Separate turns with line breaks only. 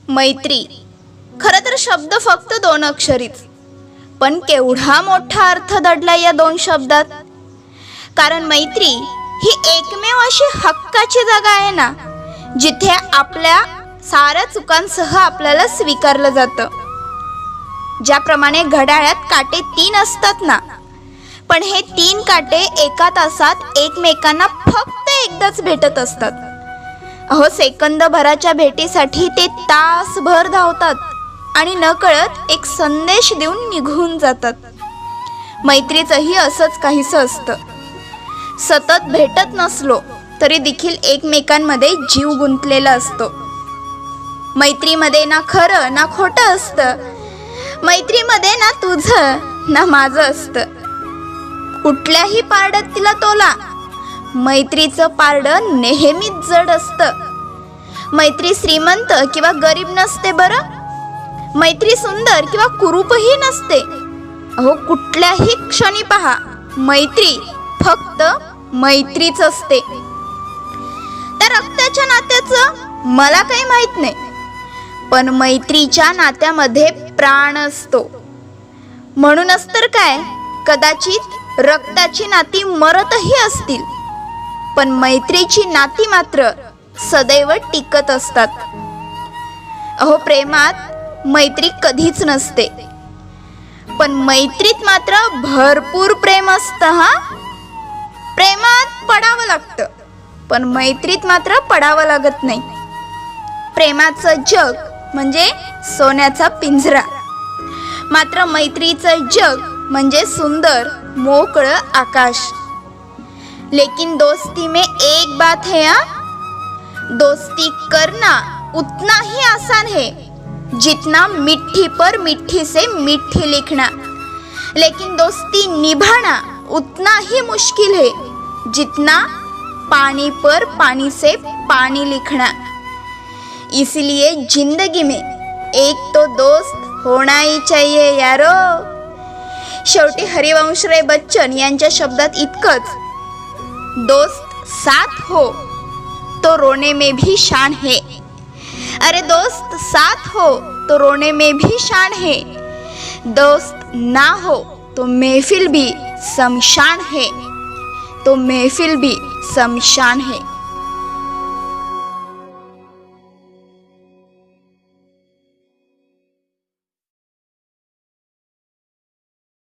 मैत्री खरं तर शब्द फक्त 2 अक्षरीच, पण केवढा मोठा अर्थ दडला या 2 शब्दात. कारण मैत्री ही एकमेव अशी हक्काची जागा आहे ना, जिथे आपल्या साऱ्या चुकांसह आपल्याला स्वीकारलं जातं. ज्याप्रमाणे घड्याळात काटे 3 असतात ना, पण हे 3 काटे एका तासात एकमेकांना फक्त एकदाच भेटत असतात. अहो, सेकंदभराच्या भेटीसाठी ते तासभर धावतात आणि नकळत एक संदेश देऊन निघून जातात. मैत्रीचंही असंच काहीसं असतं. सतत भेटत नसलो तरी देखील एकमेकांमध्ये जीव गुंतलेला असतो. मैत्रीमध्ये ना खरं ना खोटं असतं. मैत्रीमध्ये ना तुझं ना माझं असतं. कुठल्याही पारड्यात तिला तोला, मैत्रीचं पारडं नेहमीच जड असतं. मैत्री श्रीमंत किंवा गरीब नसते बरं. मैत्री सुंदर किंवा कुरूपही नसते. अहो, कुठल्याही क्षणी पहा, मैत्री फक्त मैत्रीच असते. त्या रक्ताच्या नात्याचं मला काही माहित नाही, पण मैत्रीच्या नात्यामध्ये प्राण असतो. म्हणूनच तर काय, कदाचित रक्ताची नाती मरतही असतील, पण मैत्रीची नाती मात्र सदैव टिकत असतात. अहो, प्रेमात मैत्री कधीच नसते, पण मैत्रीत मात्र भरपूर प्रेम असतं. प्रेमात पडावं लागतं, पण मैत्रीत मात्र पडावं लागत नाही. प्रेमाचं जग म्हणजे सोन्याचा पिंजरा, मात्र मैत्रीचं जग म्हणजे सुंदर मोकळं आकाश. लेकिन दोस्ती में एक बात है, दोस्ती करना उतना ही आसान है जितना मिट्टी पर मिट्टी से मिट्टी लिखना, लेकिन दोस्ती निभाना उतना ही मुश्किल है जितना पानी पर पानी से पानी लिखना. इसलिए जिंदगी में एक तो दोस्त होना ही चाहिए यारो. शेवटी हरिवंशराय बच्चन यांच्या शब्दात इतकंच, दोस्त साथ हो तो रोने में भी शान है. अरे दोस्त साथ हो तो रोने में भी शान है, दोस्त ना हो तो महफिल भी शमशान है, तो महफिल भी शमशान है.